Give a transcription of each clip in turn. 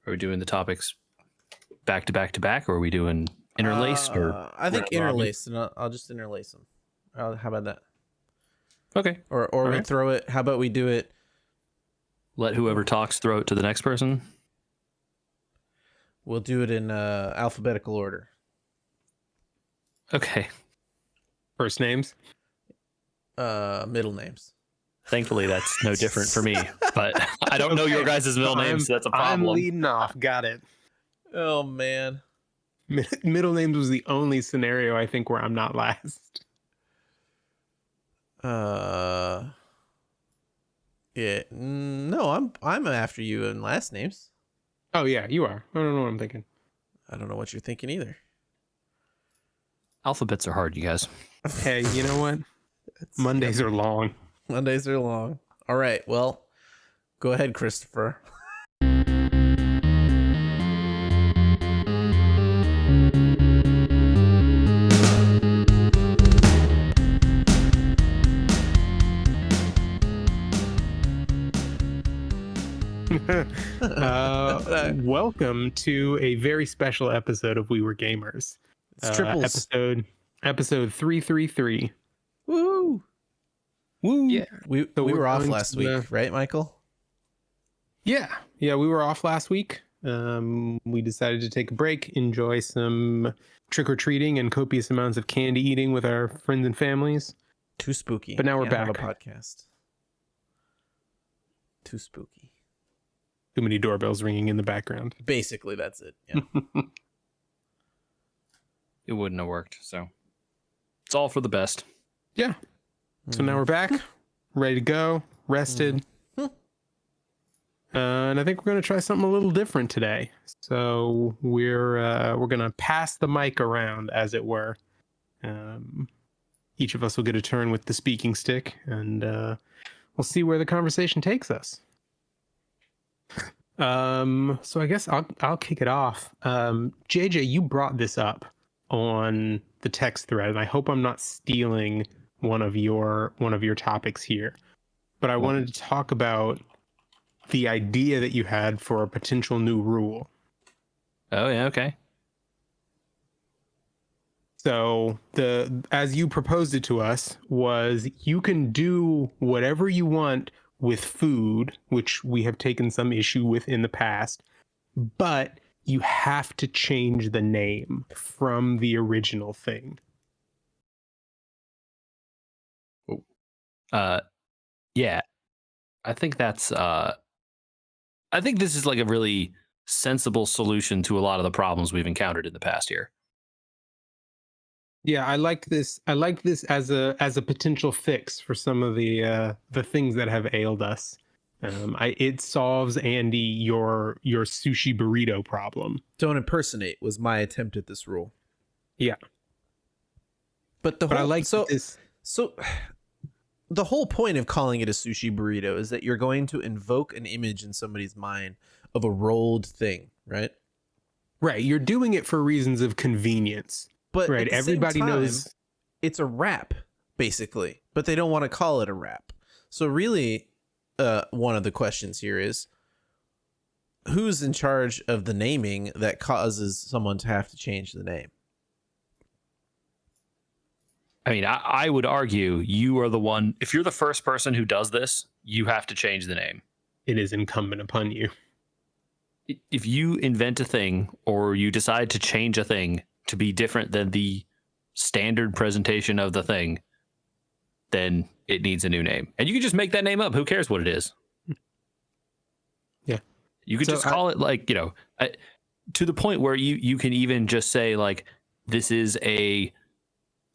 Are we doing the topics back to back to back, or are we doing interlaced? Or I think round interlaced, and I'll just interlace them. How about that? okay. Or All we right. throw it. How about we do it? Let whoever talks throw it to the next person. We'll do it in alphabetical order. Okay. First names. Middle names. Thankfully, that's no different for me. But I don't know your guys' middle names, so that's a problem. I'm leading off. Got it. Oh man. Middle names was the only scenario I think where I'm not last. Yeah. No, I'm after you in last names. Oh yeah, you are. I don't know what I'm thinking. I don't know what you're thinking either. Alphabets are hard, you guys. Hey, you know what? Mondays are long. Mondays are long. All right. Well, go ahead, Christopher. Welcome to a very special episode of We Were Gamers. It's triples. Episode 333. Woo! Woo! Yeah, we were off going last to week, right, Michael? Yeah, we were off last week. We decided to take a break, enjoy some trick-or-treating and copious amounts of candy eating with our friends and families. Too spooky. But now we're Can't have back. a podcast. Too spooky. Too many doorbells ringing in the background. Basically, that's it. Yeah. It wouldn't have worked. So it's all for the best. Yeah. So now we're back, ready to go, rested. And I think we're going to try something a little different today. So we're going to pass the mic around, as it were. Each of us will get a turn with the speaking stick, and we'll see where the conversation takes us. So I guess I'll kick it off. JJ, you brought this up on the text thread, and I hope I'm not stealing one of your topics here. But I wanted to talk about the idea that you had for a potential new rule. Oh yeah, okay. So as you proposed it to us was you can do whatever you want with food, which we have taken some issue with in the past, but you have to change the name from the original thing. Yeah. I think that's I think this is like a really sensible solution to a lot of the problems we've encountered in the past here. Yeah, I like this. I like this as a potential fix for some of the things that have ailed us. It solves, Andy, your sushi burrito problem. Don't impersonate was my attempt at this rule. Yeah, but I like this. So the whole point of calling it a sushi burrito is that you're going to invoke an image in somebody's mind of a rolled thing, right? Right. You're doing it for reasons of convenience. But right, everybody knows it's a wrap, basically, but they don't want to call it a wrap. So really, one of the questions here is, who's in charge of the naming that causes someone to have to change the name? I mean, I would argue you are the one. If you're the first person who does this, you have to change the name. It is incumbent upon you. If you invent a thing or you decide to change a thing to be different than the standard presentation of the thing, then it needs a new name. And you can just make that name up. Who cares what it is? Yeah. You could just call it like, to the point where you can even just say like, this is a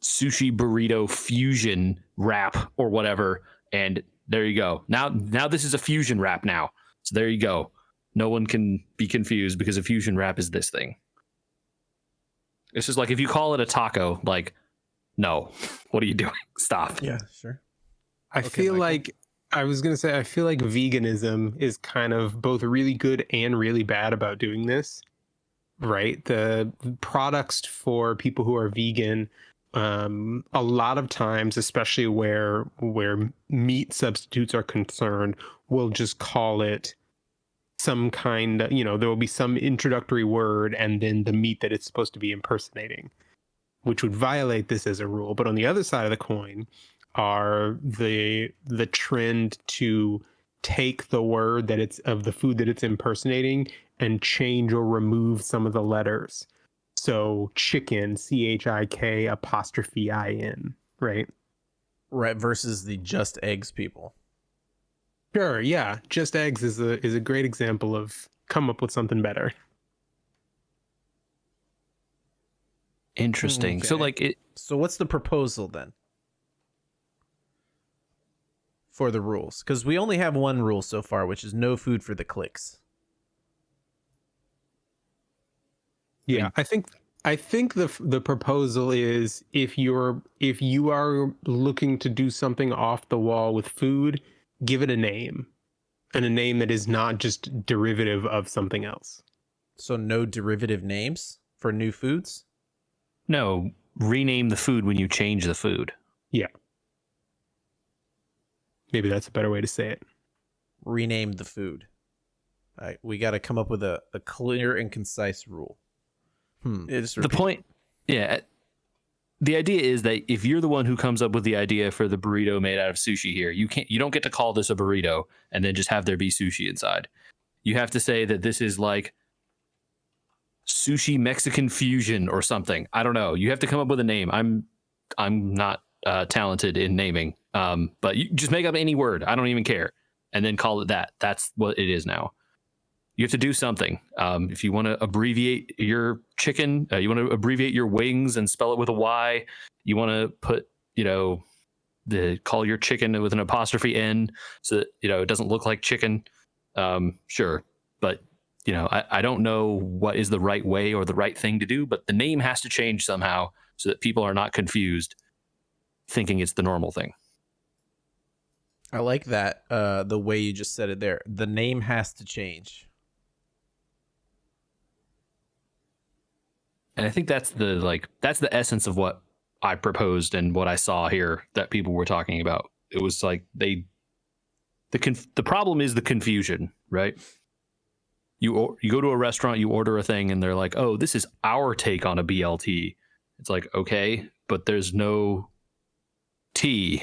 sushi burrito fusion wrap or whatever. And there you go. Now this is a fusion wrap now. So there you go. No one can be confused because a fusion wrap is this thing. It's just like if you call it a taco, like, no, what are you doing? Stop. Yeah, sure. I feel like veganism is kind of both really good and really bad about doing this, right? The products for people who are vegan, a lot of times, especially where meat substitutes are concerned, will just call it some kind, there will be some introductory word and then the meat that it's supposed to be impersonating, which would violate this as a rule. But on the other side of the coin are the trend to take the word that it's of the food that it's impersonating and change or remove some of the letters. So chicken, CHIK apostrophe IN, right? Right, versus the just eggs people. Sure, yeah. Just eggs is a great example of come up with something better. Interesting. Okay. So like So what's the proposal then for the rules? Because we only have one rule so far, which is no food for the clicks. Yeah, I think the proposal is if you are looking to do something off the wall with food, give it a name, and a name that is not just derivative of something else. So no derivative names for new foods? no, rename the food when you change the food. Yeah. Maybe that's a better way to say it. Rename the food. All right, we got to come up with a clear and concise rule. The point, yeah. The idea is that if you're the one who comes up with the idea for the burrito made out of sushi here, you don't get to call this a burrito and then just have there be sushi inside. You have to say that this is like sushi Mexican fusion or something. I don't know. You have to come up with a name. I'm not talented in naming, but you just make up any word. I don't even care, and then call it that. That's what it is now. You have to do something. If you want to abbreviate your chicken, you want to abbreviate your wings and spell it with a Y. You want to put, call your chicken with an apostrophe N so that, it doesn't look like chicken. Sure. But, I don't know what is the right way or the right thing to do, but the name has to change somehow so that people are not confused thinking it's the normal thing. I like that, the way you just said it there. The name has to change. And I think that's the essence of what I proposed and what I saw here that people were talking about. It was like the problem is the confusion, right? You go to a restaurant, you order a thing, and they're like, "Oh, this is our take on a BLT." It's like, okay, but there's no T,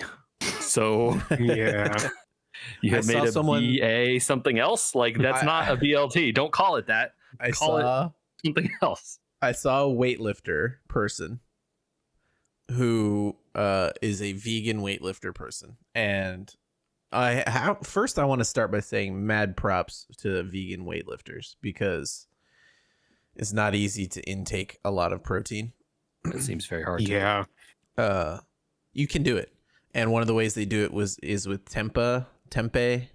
so Yeah. you have made a BA something else. Like that's not a BLT. Don't call it that. Call it something else. I saw a weightlifter person who is a vegan weightlifter person, and first I want to start by saying mad props to vegan weightlifters because it's not easy to intake a lot of protein. It seems very hard. Yeah. You can do it, and one of the ways they do it is with tempeh. Tempeh.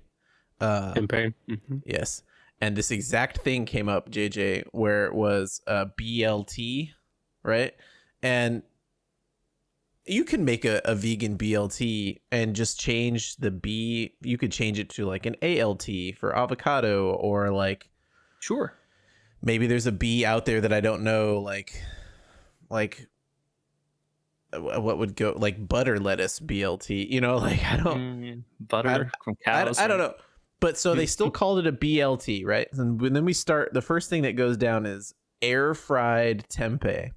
Mm-hmm. Yes. And this exact thing came up, JJ, where it was BLT, right? And you can make a vegan BLT and just change the B. You could change it to like an ALT for avocado, or like, sure, maybe there's a B out there that I don't know, like what would go, like butter lettuce BLT, like I don't butter from cows. I don't know. But so they still called it a BLT, right? And then we start, the first thing that goes down is air fried tempeh.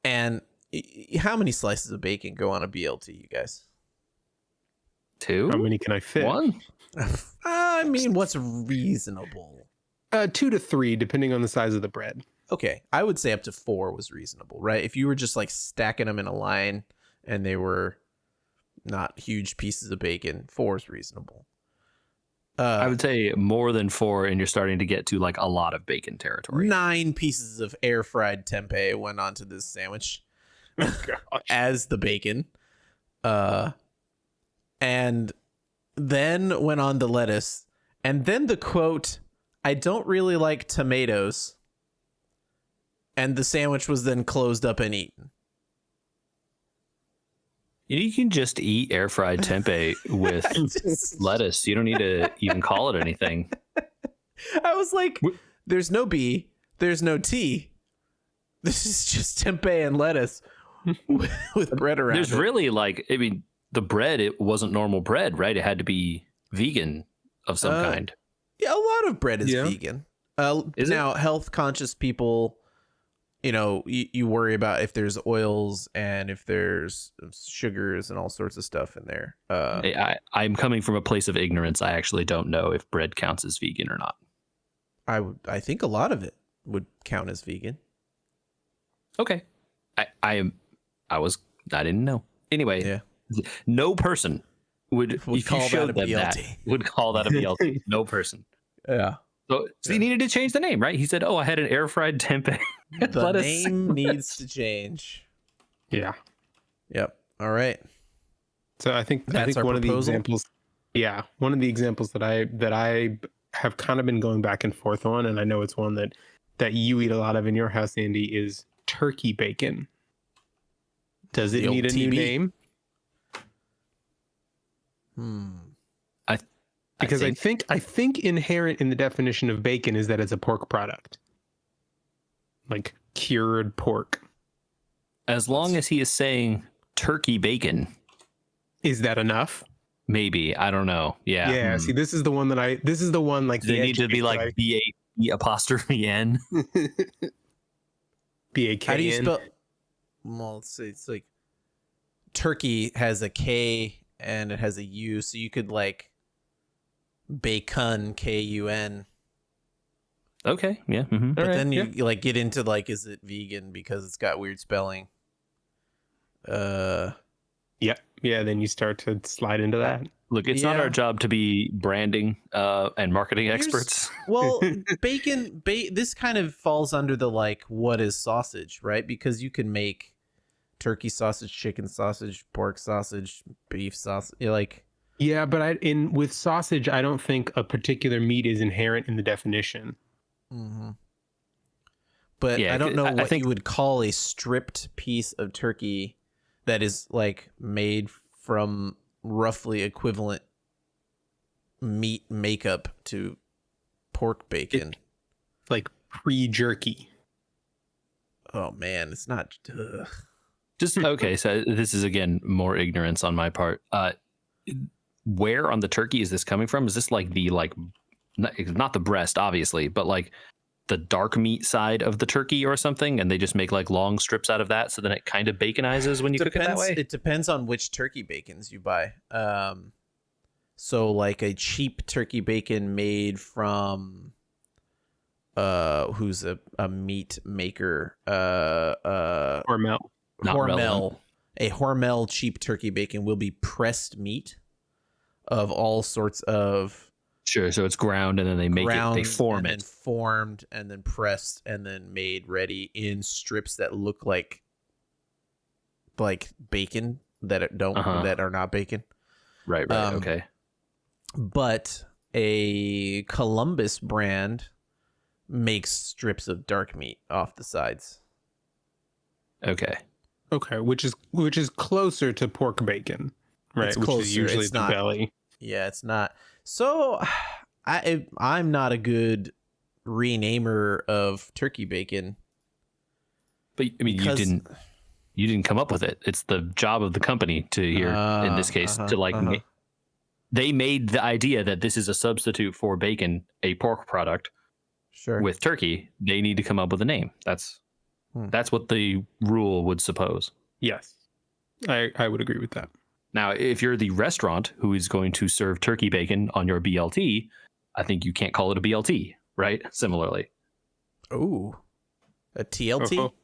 And how many slices of bacon go on a BLT, you guys? 2? How many can I fit? 1? I mean, what's reasonable? 2 to 3, depending on the size of the bread. Okay, I would say up to 4 was reasonable, right? If you were just like stacking them in a line and they were not huge pieces of bacon, 4 is reasonable. I would say more than 4, and you're starting to get to like a lot of bacon territory. 9 pieces of air fried tempeh went onto this sandwich as the bacon, and then went on the lettuce, and then the quote, "I don't really like tomatoes," and the sandwich was then closed up and eaten. You can just eat air fried tempeh with lettuce. You don't need to even call it anything. I was like, there's no B, there's no T. This is just tempeh and lettuce with bread around There's it. really the bread, it wasn't normal bread, right? It had to be vegan of some kind. Yeah, a lot of bread is Yeah. vegan. Is it? Now, health conscious people, you worry about if there's oils and if there's sugars and all sorts of stuff in there. I'm coming from a place of ignorance. I actually don't know if bread counts as vegan or not. I think a lot of it would count as vegan. Okay. I didn't know. Anyway, Yeah. no person would if you call showed that a them that, BLT. would call that a BLT. No person. Yeah. So he needed to change the name, right? He said, "Oh, I had an air fried tempeh." The name needs to change. Yeah. Yep. All right. So I think That's our one proposal? of the examples. Yeah, one of the examples that I have kind of been going back and forth on, and I know it's one that you eat a lot of in your house, Andy, is turkey bacon. Does it The need a old new TB? name? Because I think inherent in the definition of bacon is that it's a pork product, like cured pork. As long as he is saying turkey bacon, Is that enough? maybe, I don't know. Yeah. Yeah. See, this is the one like Do they need to be like BAP''N? BAKN. How do you spell? Well, it's like turkey has a K and it has a U, so you could like bacon KUN. Okay. Yeah. Mm-hmm. But then you like get into like, is it vegan because it's got weird spelling? Yeah, then you start to slide into that. Look, it's not Yeah. our job to be branding and marketing experts. Well, bacon. This kind of falls under the like, what is sausage, right? Because you can make turkey sausage, chicken sausage, pork sausage, beef sausage. Like, Yeah, but with sausage, I don't think a particular meat is inherent in the definition. but Yeah, I don't know I what think- you would call a stripped piece of turkey that is like made from roughly equivalent meat makeup to pork bacon. Like pre-jerky. Oh man, it's not. Ugh. Just okay. So this is again more ignorance on my part. Where on the turkey is this coming from? Is this like not the breast, obviously, but like the dark meat side of the turkey or something, and they just make like long strips out of that, so then it kind of baconizes when you cook it that way? It depends on which turkey bacons you buy. So like a cheap turkey bacon made from who's a meat maker? Hormel. Not Hormel. relevant. A Hormel cheap turkey bacon will be pressed meat of all sorts of Sure. So it's ground, and then they make it. They form and it. then formed and then pressed and then made ready in strips that look like bacon that that are not bacon. Right. Okay. But a Columbus brand makes strips of dark meat off the sides. Okay. Okay, which is closer to pork bacon, right? It's which closer. is usually It's the not- belly. Yeah, it's not. So I'm not a good renamer of turkey bacon. But I mean, Because- you didn't come up with it. It's the job of the company to here in this case to like. They made the idea that this is a substitute for bacon, a pork product Sure. with turkey. They need to come up with a name. That's what the rule would suppose. Yes, I would agree with that. Now, if you're the restaurant who is going to serve turkey bacon on your BLT, I think you can't call it a BLT, right? Similarly. Ooh, a TLT. Oh,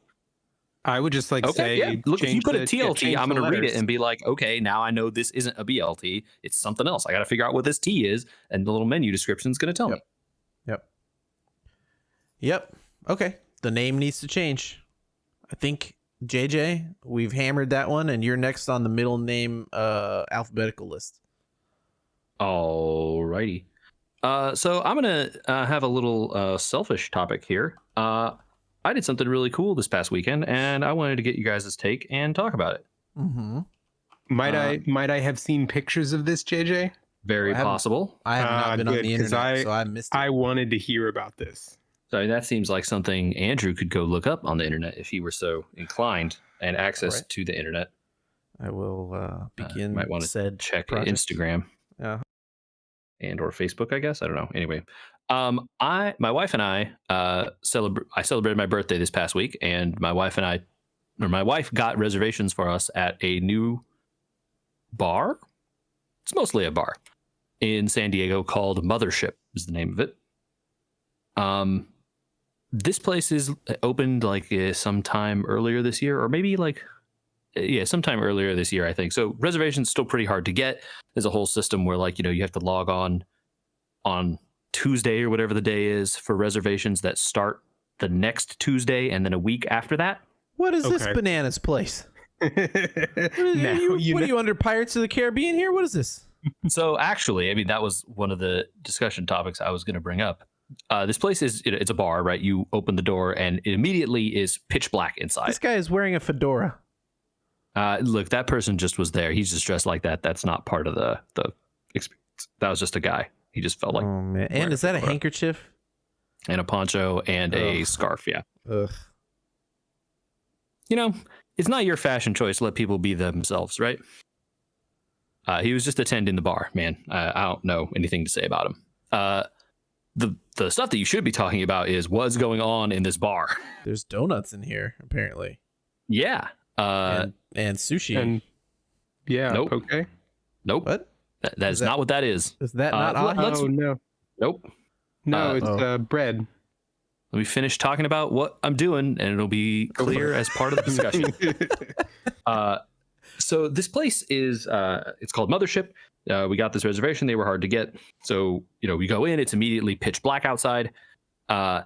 I would just like say, yeah. Look, if you change put a the- TLT, change I'm the going to read it letters. and be like, okay, now I know this isn't a BLT. It's something else. I got to figure out what this T is, and the little menu description is going to tell me. Yep. Okay. The name needs to change. I think JJ, we've hammered that one, and you're next on the middle name alphabetical list. Alrighty. So I'm going to have a little selfish topic here. I did something really cool this past weekend, and I wanted to get you guys' take and talk about it. Mm-hmm. Might I have seen pictures of this, JJ? Very I haven't- possible. I have not been on good, the 'cause internet, so I missed it. I wanted to hear about this. So that seems like something Andrew could go look up on the internet if he were so inclined and access Alright. to the internet. I will begin might want to said check project. Instagram. Uh-huh. and or Facebook, I guess. I don't know. Anyway, my wife and I celebrated my birthday this past week, and my wife got reservations for us at a new bar. It's mostly a bar in San Diego called Mothership is the name of it. This place is opened like sometime earlier this year, or maybe sometime earlier this year, I think. So reservations still pretty hard to get. There's a whole system where you have to log on Tuesday or whatever the day is for reservations that start the next Tuesday and then a week after that. What is this bananas place? What are you under Pirates of the Caribbean here? What is this? So actually, I mean, that was one of the discussion topics I was going to bring up. This place it's a bar, right? You open the door and it immediately is pitch black inside. This guy is wearing a fedora. Look, that person just was there. He's just dressed like that. That's not part of the experience. That was just a guy. He just felt like. Oh man! And is that a handkerchief? And a poncho and a scarf. Yeah. Ugh. It's not your fashion choice to let people be themselves, right? He was just attending the bar, man. I don't know anything to say about him. The stuff that you should be talking about is what's going on in this bar. There's donuts in here, apparently. Yeah. And sushi. And Nope. Okay. Nope. What? That is not what that is. Is that not odd? Oh no. Nope. No, it's bread. Let me finish talking about what I'm doing, and it'll be clear as part of the discussion. So this place is it's called Mothership. We got this reservation. They were hard to get. So, we go in, it's immediately pitch black outside. And,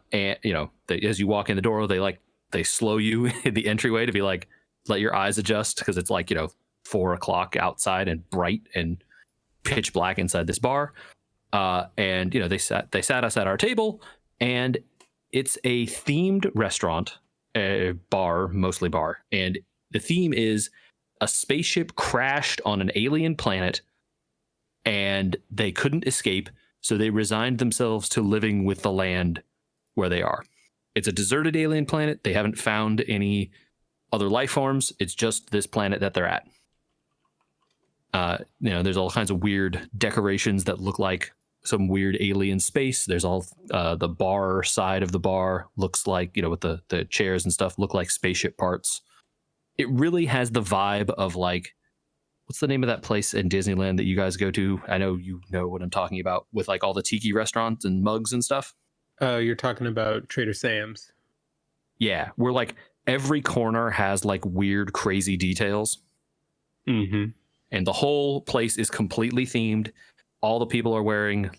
as you walk in the door, they slow you in the entryway to be like, let your eyes adjust. Cause it's 4:00 outside and bright and pitch black inside this bar. And, they sat us at our table, and it's a themed restaurant, mostly bar. And the theme is a spaceship crashed on an alien planet and they couldn't escape, so they resigned themselves to living with the land where they are. It's a deserted alien planet. They haven't found any other life forms. It's just this planet that they're at. There's all kinds of weird decorations that look like some weird alien space. There's all the bar side of the bar looks like, with the chairs and stuff look like spaceship parts. It really has the vibe of what's the name of that place in Disneyland that you guys go to? I know you know what I'm talking about, with all the tiki restaurants and mugs and stuff. You're talking about Trader Sam's. Yeah, where every corner has weird, crazy details. Mm-hmm. And the whole place is completely themed. All the people are wearing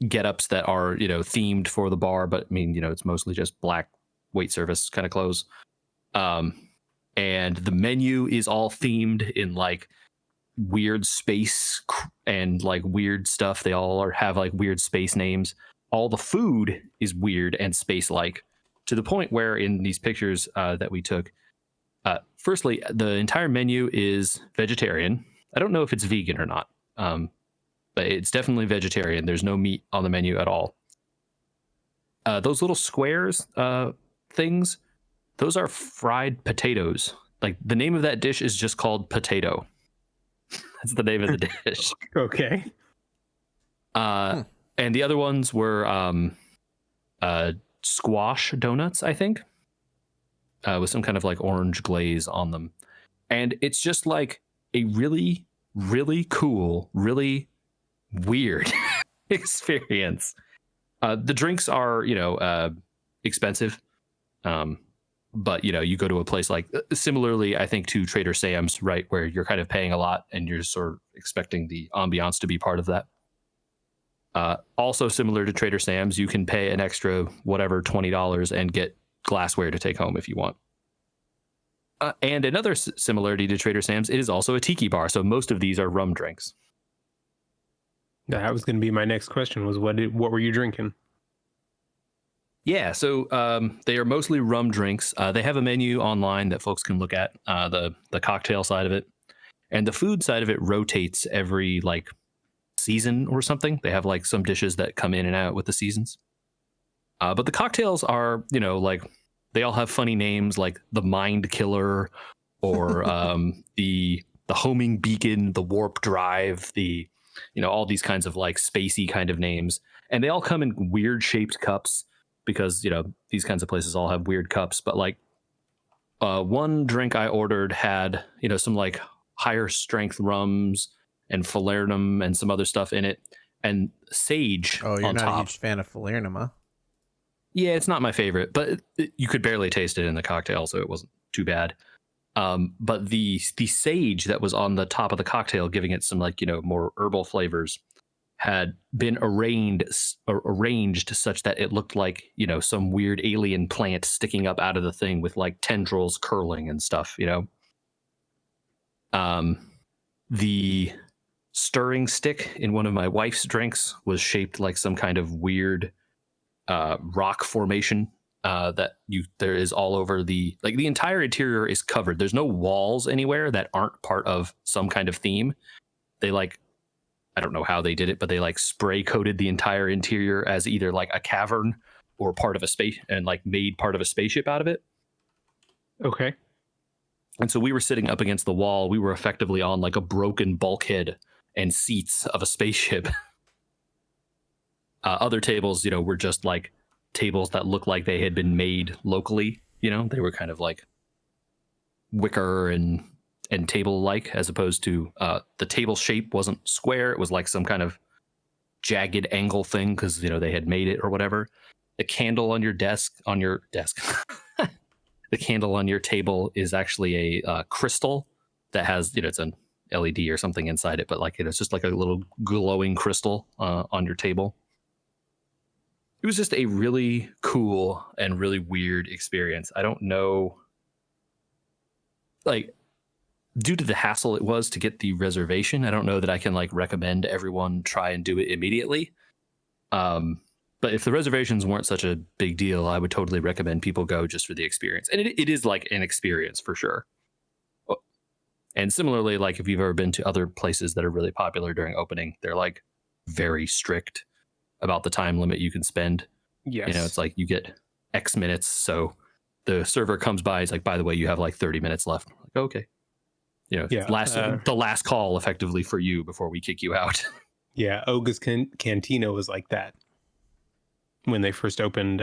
get-ups that are, themed for the bar, but I mean, it's mostly just black wait service kind of clothes. And the menu is all themed in weird space and weird stuff. They all have weird space names. All the food is weird and space-like, to the point where in these pictures that we took, firstly, the entire menu is vegetarian. I don't know if it's vegan or not, but it's definitely vegetarian. There's no meat on the menu at all. Those little squares things, those are fried potatoes. The name of that dish is just called potato. That's the name of the dish. Okay. And the other ones were squash donuts, I think, with some kind of orange glaze on them. And it's just a really, really cool, really weird experience. The drinks are, expensive. But, you go to a place similarly, I think, to Trader Sam's, right, where you're kind of paying a lot and you're sort of expecting the ambiance to be part of that. Also similar to Trader Sam's, you can pay an extra $20 and get glassware to take home if you want. And another similarity to Trader Sam's, it is also a tiki bar. So most of these are rum drinks. That was going to be my next question, was what were you drinking? Yeah, so they are mostly rum drinks. They have a menu online that folks can look at, the cocktail side of it. And the food side of it rotates every season or something. They have some dishes that come in and out with the seasons. But the cocktails are, they all have funny names like the Mind Killer or the homing beacon, the warp drive, the all these kinds of like spacey kind of names, and they all come in weird shaped cups because these kinds of places all have weird cups. But like one drink I ordered had some like higher strength rums and falernum and some other stuff in it, and sage. Oh, you're on not top. a huge fan of falernum, huh? Yeah, it's not my favorite, but you could barely taste it in the cocktail, so it wasn't too bad. But the sage that was on the top of the cocktail, giving it some like more herbal flavors, had been arranged such that it looked like some weird alien plant sticking up out of the thing with like tendrils curling and stuff. The stirring stick in one of my wife's drinks was shaped like some kind of weird rock formation that there is all over the entire interior is covered. There's no walls anywhere that aren't part of some kind of theme. They I don't know how they did it, but they spray coated the entire interior as either like a cavern or part of a space, and made part of a spaceship out of it. Okay. And so we were sitting up against the wall. We were effectively on like a broken bulkhead and seats of a spaceship. Other tables, were just like tables that looked like they had been made locally. They were kind of like wicker and table like, as opposed to the table shape wasn't square. It was like some kind of jagged angle thing because they had made it or whatever. The candle on your desk, the candle on your table is actually a crystal that has it's an LED or something inside it, but it's just like a little glowing crystal on your table. It was just a really cool and really weird experience. I don't know, due to the hassle it was to get the reservation, I don't know that I can recommend everyone try and do it immediately. But if the reservations weren't such a big deal, I would totally recommend people go just for the experience. And it is like an experience for sure. And similarly, if you've ever been to other places that are really popular during opening, they're very strict about the time limit you can spend. Yes. It's you get X minutes. So the server comes by, it's by the way, you have 30 minutes left. Okay. The last call effectively for you before we kick you out. Yeah. Oga's Cantina was like that when they first opened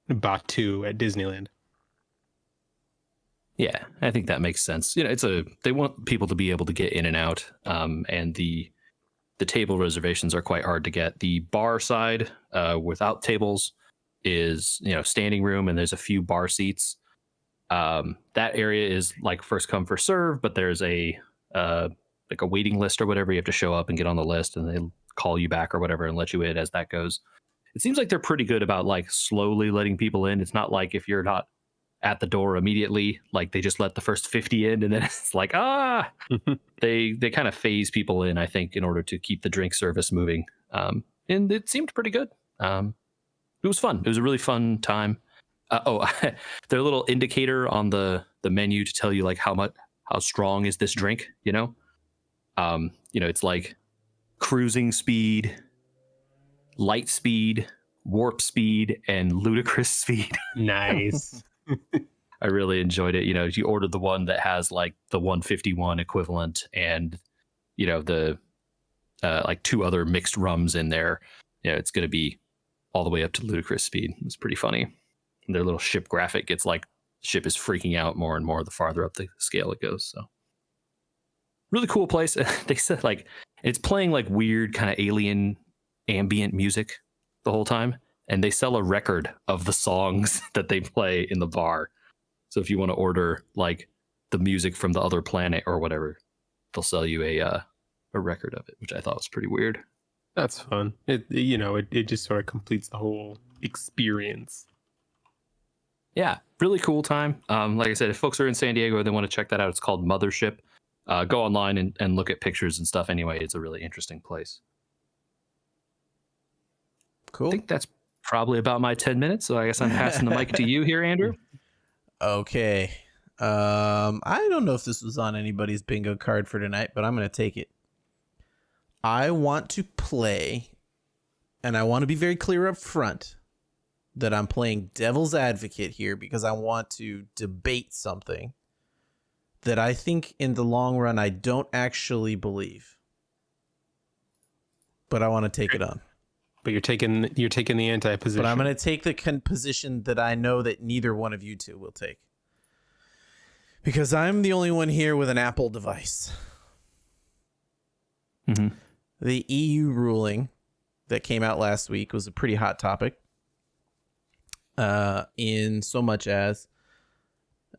Batu at Disneyland. Yeah, I think that makes sense. They want people to be able to get in and out. And the table reservations are quite hard to get. The bar side, without tables, is standing room, and there's a few bar seats. That area is first come first serve, but there's a waiting list or whatever. You have to show up and get on the list, and they call you back or whatever and let you in as that goes. It seems like they're pretty good about slowly letting people in. It's not like if you're not at the door immediately, they just let the first 50 in, and then it's they kind of phase people in, I think, in order to keep the drink service moving. And it seemed pretty good. It was fun. It was a really fun time. Their little indicator on the menu to tell you how strong is this drink, it's cruising speed, light speed, warp speed, and ludicrous speed. Nice. I really enjoyed it. You ordered the one that has the 151 equivalent and the two other mixed rums in there. It's going to be all the way up to ludicrous speed. It's pretty funny. And their little ship graphic gets ship is freaking out more and more the farther up the scale it goes. So really cool place. They said it's playing weird kind of alien ambient music the whole time, and they sell a record of the songs that they play in the bar. So if you want to order the music from the other planet or whatever, they'll sell you a record of it, which I thought was pretty weird. That's fun. It just sort of completes the whole experience. Yeah, really cool time. Like I said, if folks are in San Diego and they want to check that out, it's called Mothership. Go online and look at pictures and stuff. Anyway, it's a really interesting place. Cool. I think that's probably about my 10 minutes. So I guess I'm passing the mic to you here, Andrew. Okay. I don't know if this was on anybody's bingo card for tonight, but I'm going to take it. I want to play, and I want to be very clear up front that I'm playing devil's advocate here because I want to debate something. that I think in the long run I don't actually believe, but I want to take it on. But you're taking the anti-position. But I'm going to take the position that I know that neither one of you two will take, because I'm the only one here with an Apple device. Mm-hmm. The EU ruling that came out last week was a pretty hot topic, in so much as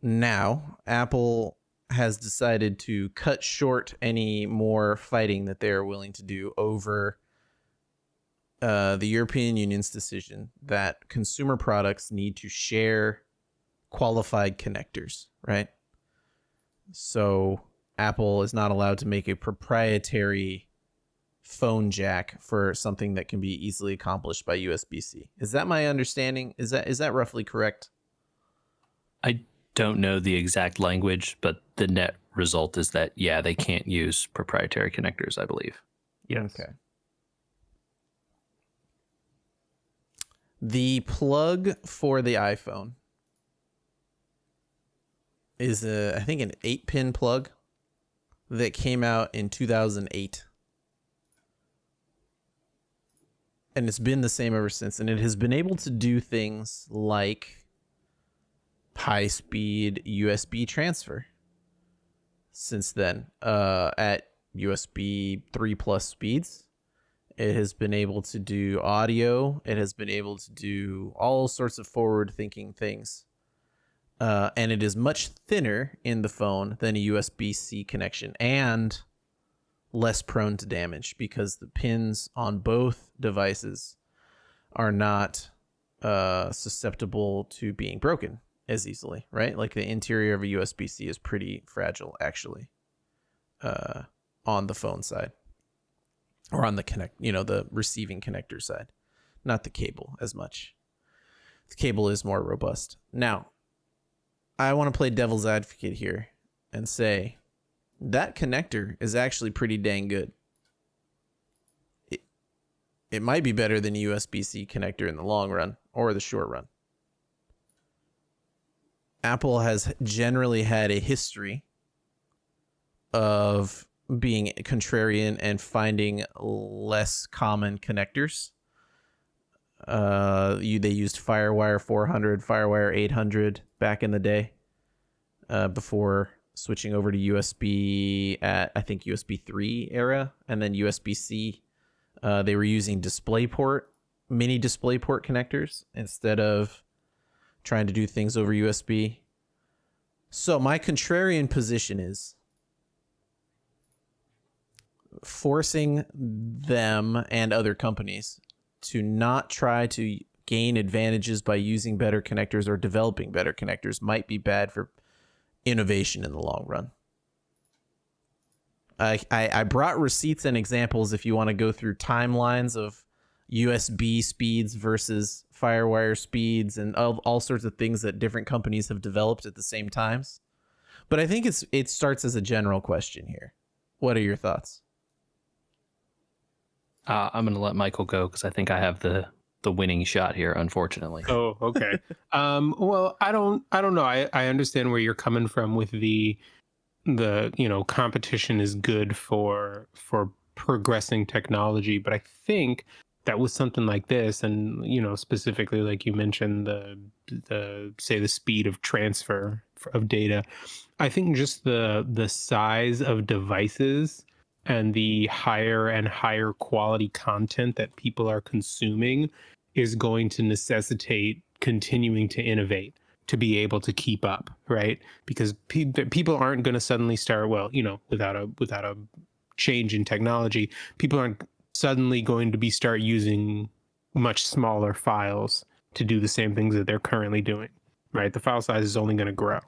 now Apple has decided to cut short any more fighting that they're willing to do over the European Union's decision that consumer products need to share qualified connectors, right? So Apple is not allowed to make a proprietary phone jack for something that can be easily accomplished by USB-C. Is that my understanding? Is that roughly correct? I don't know the exact language, but the net result is that, yeah, they can't use proprietary connectors, I believe. Yes. Okay. The plug for the iPhone is I think an 8-pin plug that came out in 2008. And it's been the same ever since. And it has been able to do things like high-speed USB transfer since then, at USB 3+ speeds. It has been able to do audio. It has been able to do all sorts of forward-thinking things. And it is much thinner in the phone than a USB-C connection, and less prone to damage because the pins on both devices are not susceptible to being broken as easily, right? Like the interior of a USB-C is pretty fragile, actually, on the phone side, or on the the receiving connector side, not the cable as much. The cable is more robust. Now, I want to play devil's advocate here and say that connector is actually pretty dang good. It might be better than a USB-C connector in the long run or the short run. Apple has generally had a history of being contrarian and finding less common connectors. They used FireWire 400, FireWire 800 back in the day, before switching over to USB at, I think, USB 3 era, and then USB-C. They were using mini DisplayPort connectors instead of trying to do things over USB. So my contrarian position is forcing them and other companies to not try to gain advantages by using better connectors or developing better connectors might be bad for innovation in the long run. I brought receipts and examples if you want to go through timelines of USB speeds versus FireWire speeds and all sorts of things that different companies have developed at the same times. But I think it starts as a general question here. What are your thoughts? I'm going to let Michael go because I think I have the winning shot here, unfortunately. Oh, okay. Well, I don't know. I understand where you're coming from with the competition is good for progressing technology, but I think that with something like this, and specifically like you mentioned, the speed of transfer of data, I think just the size of devices and the higher and higher quality content that people are consuming is going to necessitate continuing to innovate to be able to keep up, right? Because people aren't going to suddenly start, without a change in technology, people aren't suddenly going to start using much smaller files to do the same things that they're currently doing, right? The file size is only going to grow.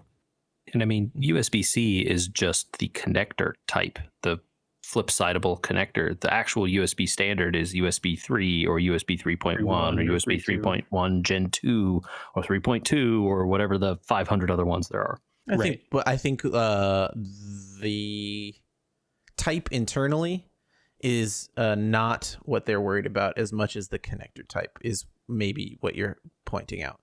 And I mean, USB-C is just the connector type, the flip-sideable connector. The actual USB standard is USB 3 or USB 3.1 or USB 3.1 Gen 2 or 3.2 or whatever the 500 other ones there are. I think the type internally is not what they're worried about as much as the connector type is maybe what you're pointing out.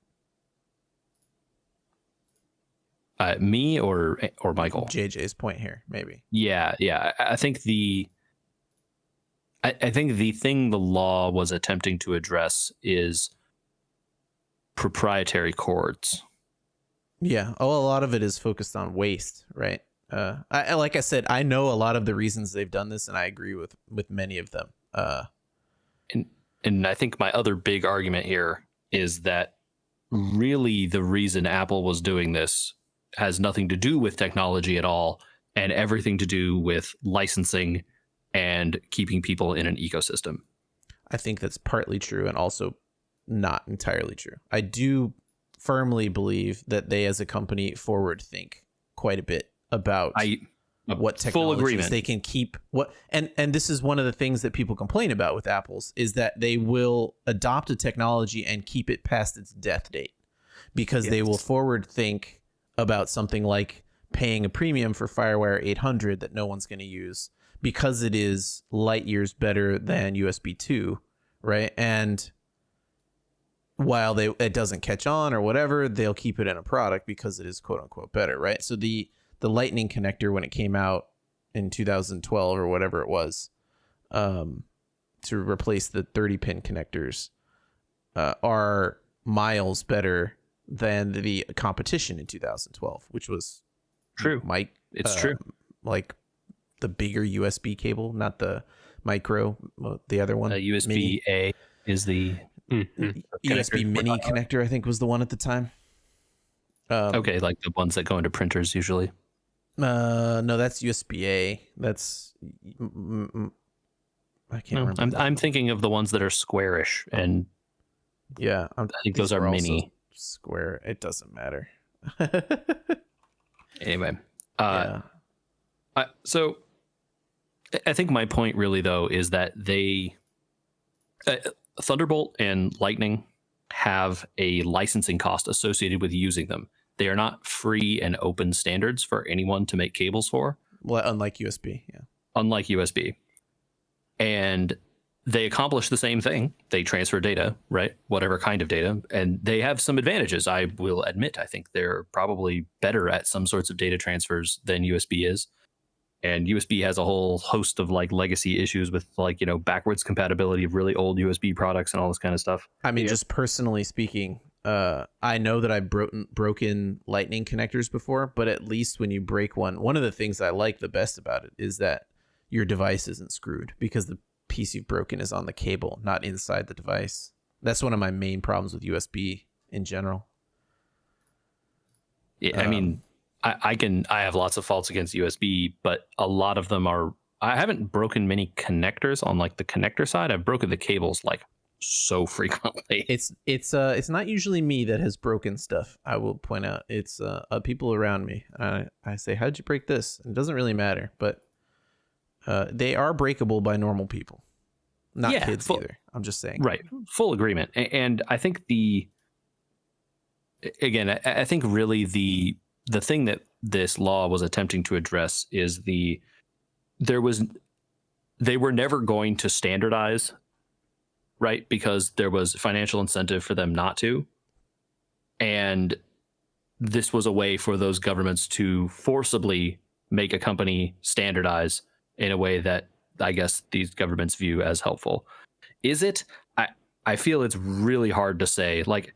Me or Michael? JJ's point here, maybe. Yeah. I think I think the thing the law was attempting to address is proprietary cords. Yeah. Oh, a lot of it is focused on waste, right? Like I said, I know a lot of the reasons they've done this, and I agree with many of them. And I think my other big argument here is that really the reason Apple was doing this has nothing to do with technology at all, and everything to do with licensing and keeping people in an ecosystem. I think that's partly true and also not entirely true. I do firmly believe that they as a company forward think quite a bit about what technologies they can keep. And this is one of the things that people complain about with Apple's is that they will adopt a technology and keep it past its death date because they will forward think about something like paying a premium for FireWire 800 that no one's going to use because it is light years better than USB 2, right? And while it doesn't catch on or whatever, they'll keep it in a product because it is quote unquote better, right? So the Lightning connector when it came out in 2012 or whatever it was, to replace the 30-pin connectors, are miles better than the competition in 2012, which was true. It's true. Like the bigger USB cable, not the micro, the other one. USB A is the USB mini connector, I think, was the one at the time. Okay, like the ones that go into printers usually. No, that's USB A. That's I can't remember. I'm thinking of the ones that are squarish, and yeah, I think those are mini. Square. It doesn't matter. Anyway, so I think my point really though is that they Thunderbolt and Lightning have a licensing cost associated with using them. They are not free and open standards for anyone to make cables for. Well, unlike USB, yeah. Unlike USB. And they accomplish the same thing. They transfer data, right? Whatever kind of data. And they have some advantages, I will admit. I think they're probably better at some sorts of data transfers than USB is. And USB has a whole host of like legacy issues with like, backwards compatibility of really old USB products and all this kind of stuff. I mean, just personally speaking, I know that I've broken Lightning connectors before, but at least when you break one of the things I like the best about it is that your device isn't screwed because the piece you've broken is on the cable, not inside the device. That's one of my main problems with USB in general. Yeah, I mean, I have lots of faults against USB, but a lot of them are. I haven't broken many connectors on like the connector side. I've broken the cables like so frequently. It's not usually me that has broken stuff. I will point out it's people around me. I say, how'd you break this? And it doesn't really matter, but they are breakable by normal people, not kids either. I'm just saying. Right, full agreement. And I think I think really the thing that this law was attempting to address is they were never going to standardize, right? Because there was financial incentive for them not to. And this was a way for those governments to forcibly make a company standardize in a way that I guess these governments view as helpful. Is it? I feel it's really hard to say. Like,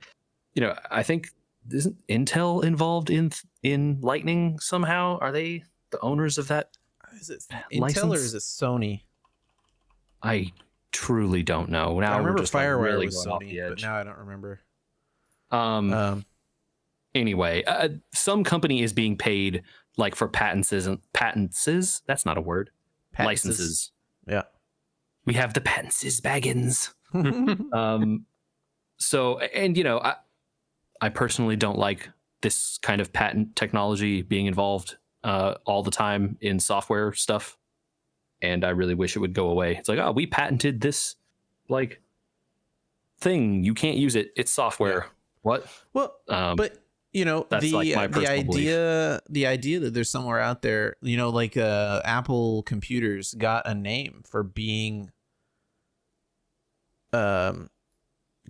I think isn't Intel involved in Lightning somehow? Are they the owners of that? Is it license? Intel or is it Sony? I truly don't know. Now I remember just FireWire really was Sony, but now I don't remember. Anyway, some company is being paid like for patents. That's not a word. Licenses. Yeah. We have the patents baggins. So, and I personally don't like this kind of patent technology being involved all the time in software stuff. And I really wish it would go away. It's like, oh, we patented this like thing. You can't use it. It's software. Yeah. What? Well, but that's the idea that there's somewhere out there, like Apple computers got a name for being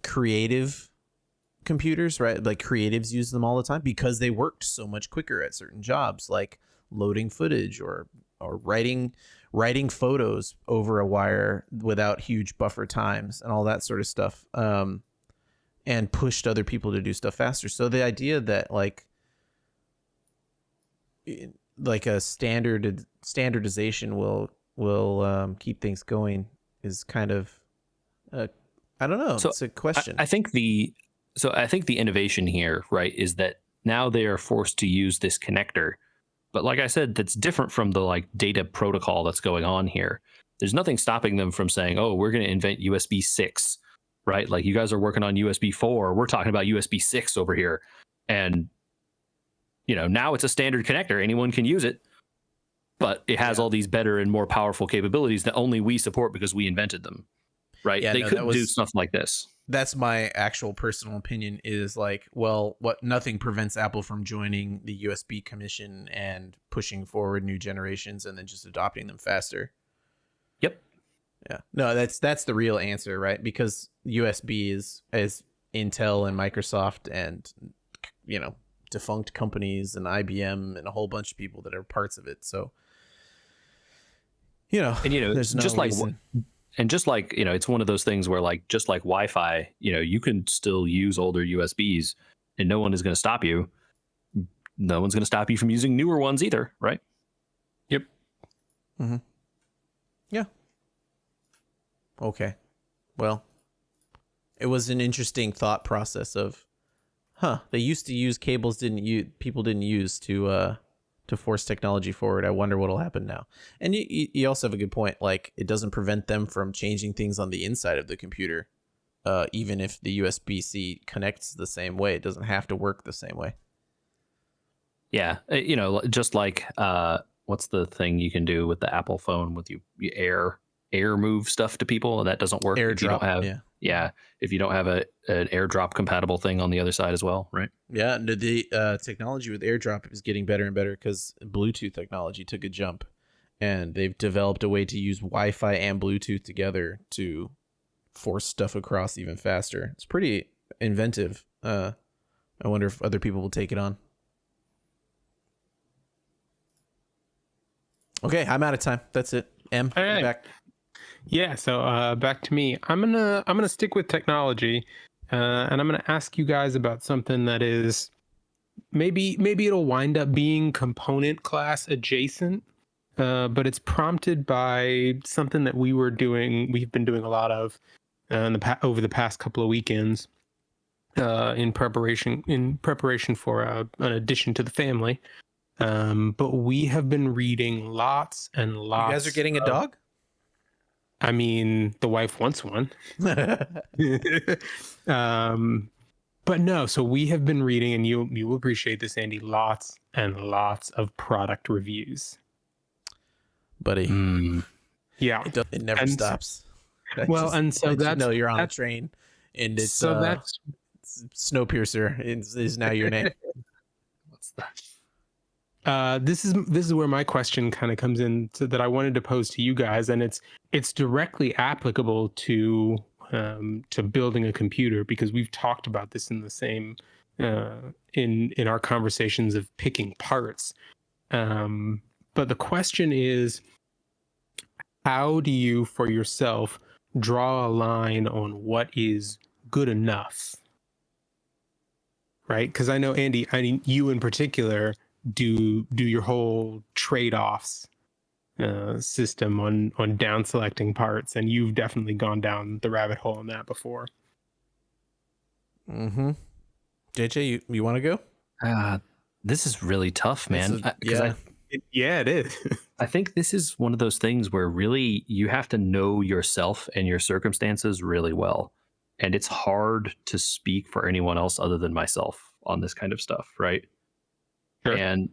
creative computers, right? Like creatives use them all the time because they worked so much quicker at certain jobs, like loading footage or writing photos over a wire without huge buffer times and all that sort of stuff. And pushed other people to do stuff faster. So the idea that like a standardization will keep things going is kind of I don't know. So it's a question. I think the innovation here, right, is that now they are forced to use this connector. But like I said, that's different from the like data protocol that's going on here. There's nothing stopping them from saying, "Oh, we're going to invent USB 6." Right? Like you guys are working on USB 4, we're talking about USB 6 over here. And now it's a standard connector, anyone can use it. But it has all these better and more powerful capabilities that only we support because we invented them. Right? Yeah, they could do stuff like this. That's my actual personal opinion is like, well, nothing prevents Apple from joining the USB Commission and pushing forward new generations and then just adopting them faster. Yep. Yeah. No, that's the real answer, right? Because USB is Intel and Microsoft and defunct companies and IBM and a whole bunch of people that are parts of it. So there's no just like reason. And just like, it's one of those things where like, just like Wi-Fi, you can still use older USBs and no one is going to stop you. No one's going to stop you from using newer ones either. Right. Yep. Mm-hmm. Yeah. Okay. Well, it was an interesting thought process of, they used to use cables people didn't use to force technology forward. I wonder what'll happen now. And you also have a good point. Like, it doesn't prevent them from changing things on the inside of the computer. Even if the USB-C connects the same way, it doesn't have to work the same way. Yeah. Just like, what's the thing you can do with the Apple phone with you air move stuff to people, and that doesn't work if you don't have if you don't have an AirDrop compatible thing on the other side as well, right? Yeah, and the technology with AirDrop is getting better and better because Bluetooth technology took a jump, and they've developed a way to use Wi-Fi and Bluetooth together to force stuff across even faster. It's pretty inventive. I wonder if other people will take it on. Okay, I'm out of time. That's it. M, all right. Back. Yeah, so back to me. I'm gonna stick with technology, and I'm gonna ask you guys about something that is maybe it'll wind up being component class adjacent, but it's prompted by something that we've been doing a lot of over the past couple of weekends, in preparation for an addition to the family. But we have been reading lots and lots. You guys are getting a dog? I mean, the wife wants one. But no, so we have been reading, and you will appreciate this, Andy, lots and lots of product reviews. Buddy. Yeah. It never stops. So that's you're on a train, and it's that's Snowpiercer is now your name. What's that? This is where my question kind of comes in, that I wanted to pose to you guys, and it's directly applicable to building a computer, because we've talked about this in the same in our conversations of picking parts. But the question is, how do you for yourself draw a line on what is good enough? Right? Because I know, Andy, you in particular do your whole trade-offs system on down selecting parts, and you've definitely gone down the rabbit hole on that before. Mm-hmm. JJ, you want to go? This is really tough, man. It is. I think this is one of those things where really you have to know yourself and your circumstances really well, and it's hard to speak for anyone else other than myself on this kind of stuff, right? Sure. And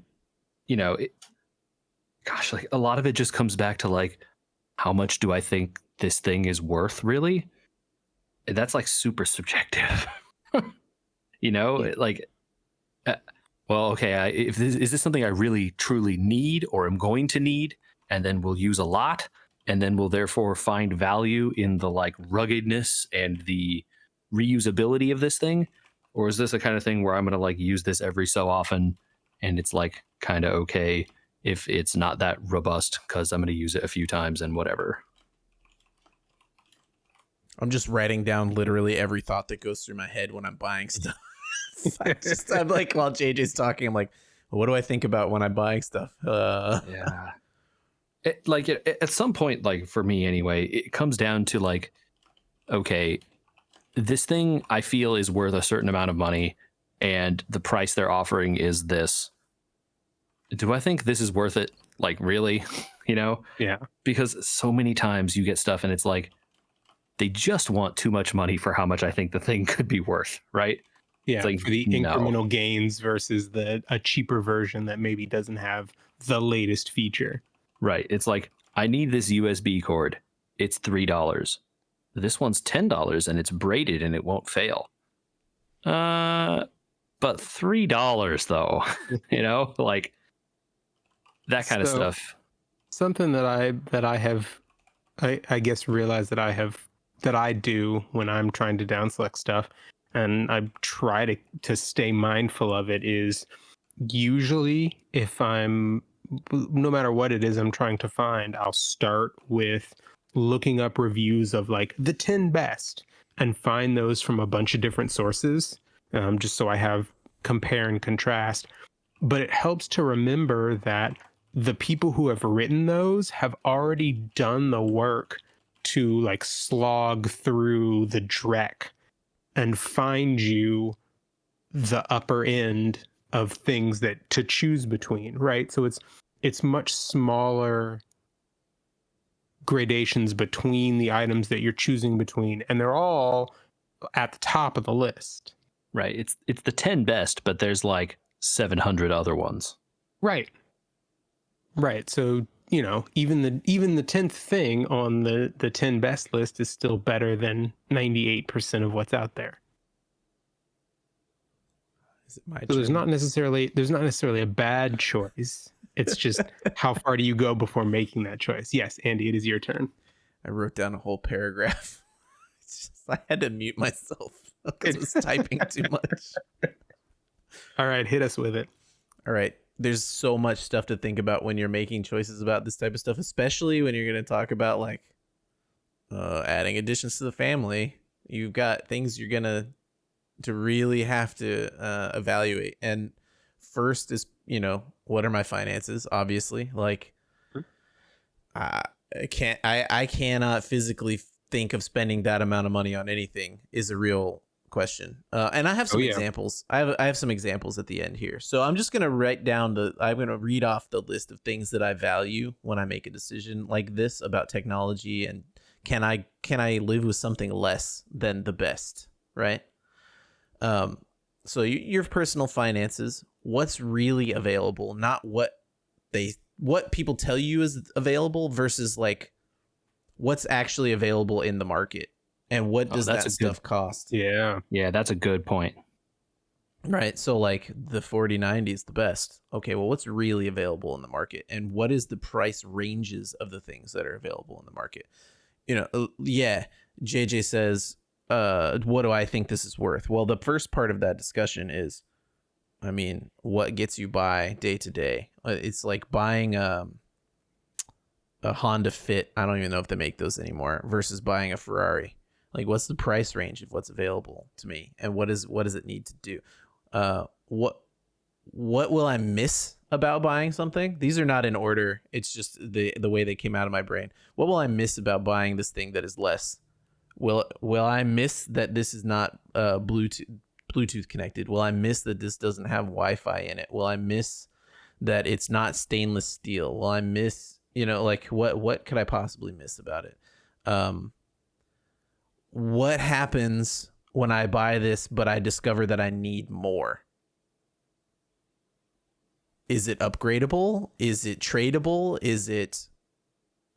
like a lot of it just comes back to like, how much do I think this thing is worth, really? And that's like super subjective. Like, well, okay, is this something I really truly need or am going to need, and then we'll use a lot, and then we'll therefore find value in the like ruggedness and the reusability of this thing? or is this a kind of thing where I'm going to like use this every so often and it's like kind of okay if it's not that robust because I'm going to use it a few times and whatever. I'm just writing down literally every thought that goes through my head when I'm buying stuff. I'm like, while JJ's talking, I'm like, what do I think about when I'm buying stuff? Yeah. At some point, like for me anyway, it comes down to like, okay, this thing I feel is worth a certain amount of money and the price they're offering is this. Do I think this is worth it? Like, really? You know? Yeah. Because so many times you get stuff and it's like, they just want too much money for how much I think the thing could be worth, right? Yeah, It's like, for the incremental gains versus a cheaper version that maybe doesn't have the latest feature. Right. It's like, I need this USB cord. It's $3. This one's $10 and it's braided and it won't fail. But $3 though, you know, like that kind of stuff. Something that I have, I guess, realized that I do when I'm trying to down select stuff, and I try to stay mindful of it, is usually if no matter what it is I'm trying to find, I'll start with looking up reviews of like the 10 best and find those from a bunch of different sources, just so I have compare and contrast. But it helps to remember that the people who have written those have already done the work to like slog through the dreck and find you the upper end of things that to choose between, right? So it's much smaller gradations between the items that you're choosing between, and they're all at the top of the list. Right. It's the 10 best, but there's like 700 other ones. Right. So, you know, even the 10th thing on the 10 best list is still better than 98% of what's out there. Is it my So turn? there's not necessarily a bad choice. It's just how far do you go before making that choice? Yes, Andy, it is your turn. I wrote down a whole paragraph. I had to mute myself because I was typing too much. All right, hit us with it. All right. There's so much stuff to think about when you're making choices about this type of stuff, especially when you're going to talk about like adding additions to the family. You've got things you're going to really have to evaluate. And first is, you know, what are my finances? Obviously, like I cannot physically think of spending that amount of money on anything is a real question. And I have some examples. I have some examples at the end here. So I'm just going to I'm going to read off the list of things that I value when I make a decision like this about technology. And can I live with something less than the best? Right. So your personal finances, what's really available, not what people tell you is available versus like what's actually available in the market. And what does that stuff cost? Yeah, that's a good point. Right. So like the 4090 is the best. Okay, well, what's really available in the market? And what is the price ranges of the things that are available in the market? You know, yeah, JJ says, what do I think this is worth? Well, the first part of that discussion is, I mean, what gets you by day to day? It's like buying a Honda Fit. I don't even know if they make those anymore versus buying a Ferrari. Like, what's the price range of what's available to me, and what does it need to do? What will I miss about buying something? These are not in order. It's just the way they came out of my brain. What will I miss about buying this thing that is less? Will I miss that this is not Bluetooth connected? Will I miss that this doesn't have Wi-Fi in it? Will I miss that it's not stainless steel? Will I miss, you know, like what could I possibly miss about it? What happens when I buy this, but I discover that I need more? Is it upgradable? Is it tradable? Is it,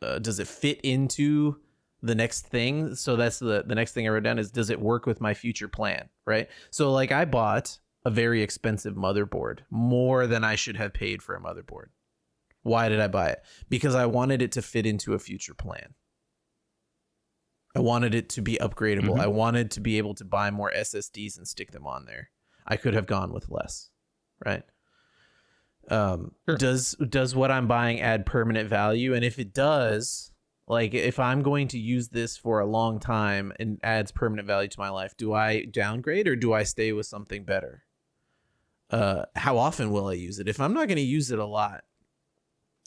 does it fit into the next thing? So that's the next thing I wrote down is, does it work with my future plan? Right. So like I bought a very expensive motherboard, more than I should have paid for a motherboard. Why did I buy it? Because I wanted it to fit into a future plan. I wanted it to be upgradable. Mhm. I wanted to be able to buy more SSDs and stick them on there. I could have gone with less, right? Sure. Does what I'm buying add permanent value? And if it does, like if I'm going to use this for a long time and adds permanent value to my life, do I downgrade or do I stay with something better? How often will I use it? If I'm not going to use it a lot,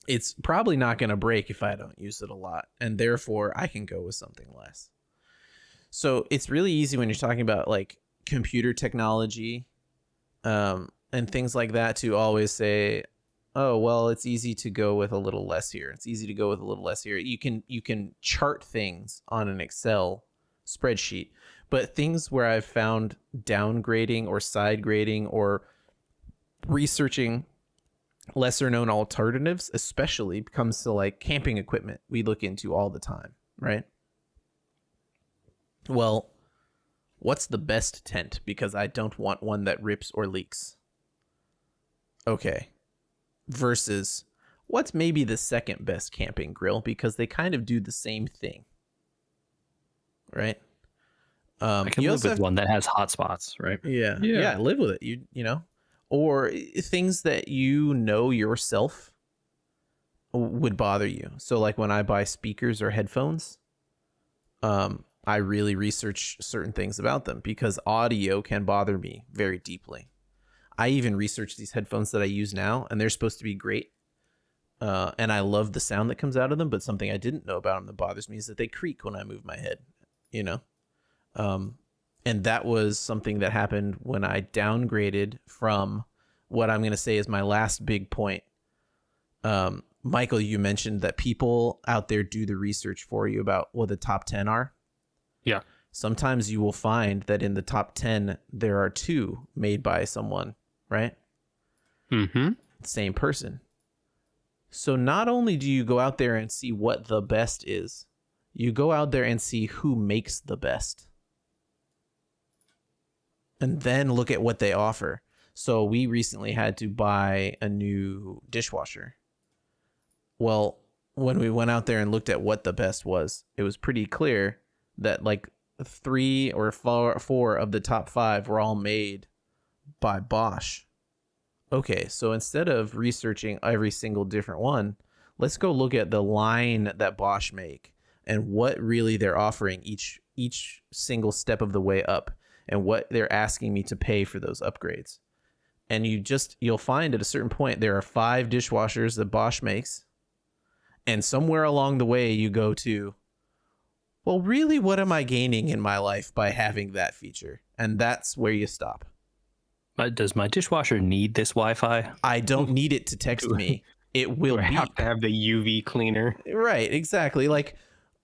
it's probably not going to break if I don't use it a lot, and therefore I can go with something less. So it's really easy when you're talking about like computer technology, and things like that to always say, oh, well, it's easy to go with a little less here. It's easy to go with a little less here. You can chart things on an Excel spreadsheet, but things where I've found downgrading or side grading or researching lesser known alternatives, especially comes to like camping equipment, we look into all the time, right? Well, what's the best tent? Because I don't want one that rips or leaks. Okay. Versus what's maybe the second best camping grill, because they kind of do the same thing, right? I can you live also with have one that has hot spots, right? yeah, live with it. You know, or things that you know yourself would bother you. So like when I buy speakers or headphones, I really research certain things about them because audio can bother me very deeply. I even research these headphones that I use now, and they're supposed to be great. And I love the sound that comes out of them, but something I didn't know about them that bothers me is that they creak when I move my head, you know? And that was something that happened when I downgraded from what I'm going to say is my last big point. Michael, you mentioned that people out there do the research for you about what the top 10 are. Yeah. Sometimes you will find that in the top 10, there are 2 made by someone, right? Mm-hmm. Same person. So not only do you go out there and see what the best is, you go out there and see who makes the best. And then look at what they offer. So we recently had to buy a new dishwasher. Well, when we went out there and looked at what the best was, it was pretty clear that like 3 or 4 of the top 5 were all made by Bosch. Okay, so instead of researching every single different one, let's go look at the line that Bosch make and what really they're offering each single step of the way up and what they're asking me to pay for those upgrades. And you'll find at a certain point there are 5 dishwashers that Bosch makes, and somewhere along the way you go to, well, really, what am I gaining in my life by having that feature? And that's where you stop. Does my dishwasher need this Wi-Fi? I don't need it to text me. It will I have beep. to have the UV cleaner. Right, exactly. Like,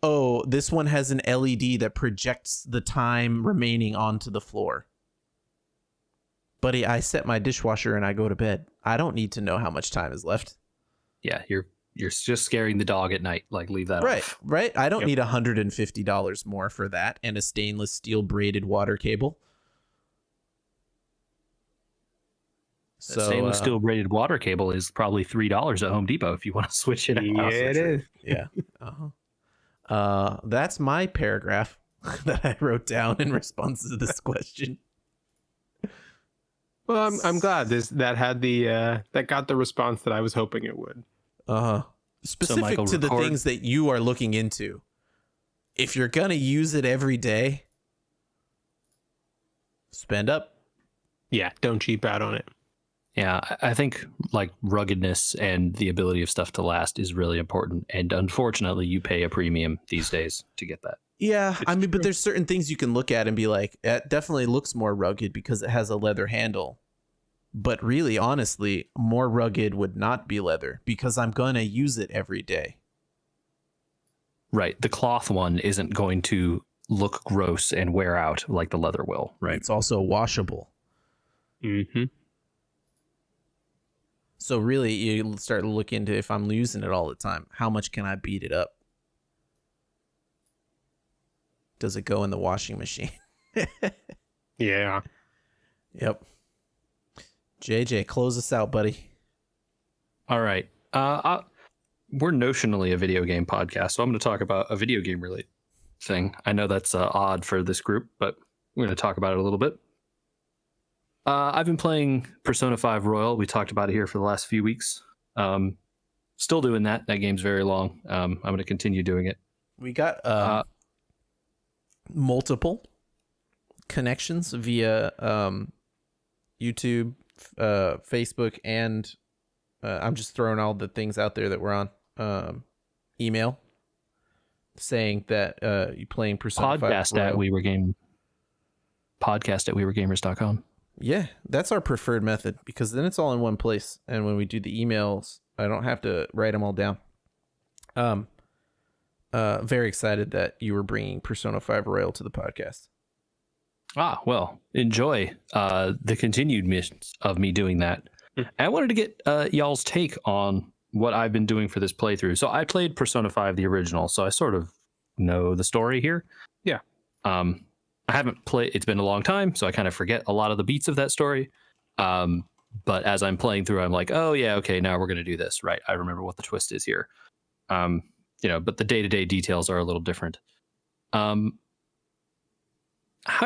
oh, this one has an LED that projects the time remaining onto the floor. Buddy, I set my dishwasher and I go to bed. I don't need to know how much time is left. Yeah, you're just scaring the dog at night. Like, leave that Right, off. right. I don't Yep. need $150 more for that and a stainless steel braided water cable. That stainless steel braided water cable is probably $3 at Home Depot if you want to switch it out. Yeah, it is. Yeah. That's my paragraph that I wrote down in response to this question. Well, I'm glad that had that got the response that I was hoping it would. Specific Michael, to the things that you are looking into. If you're gonna use it every day, spend up. Yeah, don't cheap out on it. Yeah, I think like ruggedness and the ability of stuff to last is really important. And unfortunately, you pay a premium these days to get that. Yeah, I mean, true. but there's certain things you can look at and be like, it definitely looks more rugged because it has a leather handle. But really, honestly, more rugged would not be leather because I'm going to use it every day. Right. The cloth one isn't going to look gross and wear out like the leather will. Right. It's also washable. Mm-hmm. So really, you start to look into, if I'm using it all the time, how much can I beat it up? Does it go in the washing machine? Yeah. Yep. JJ, close us out, buddy. All right. We're notionally a video game podcast, so I'm going to talk about a video game related thing. I know that's odd for this group, but we're going to talk about it a little bit. I've been playing Persona 5 Royal. We talked about it here for the last few weeks. Still doing that. That game's very long. I'm going to continue doing it. We got multiple connections via YouTube, Facebook, and I'm just throwing all the things out there that we're on. Email saying that you playing Persona 5 Royal. Podcast at wewergamers.com. Yeah, that's our preferred method because then it's all in one place. And when we do the emails, I don't have to write them all down. Very excited that you were bringing Persona 5 Royal to the podcast. Well, enjoy the continued missions of me doing that. And I wanted to get y'all's take on what I've been doing for this playthrough. So I played Persona 5, the original, so I sort of know the story here. Yeah. I haven't played, it's been a long time, so I kind of forget a lot of the beats of that story. But as I'm playing through, I'm like, oh yeah, okay, now we're going to do this, right? I remember what the twist is here. But the day-to-day details are a little different. How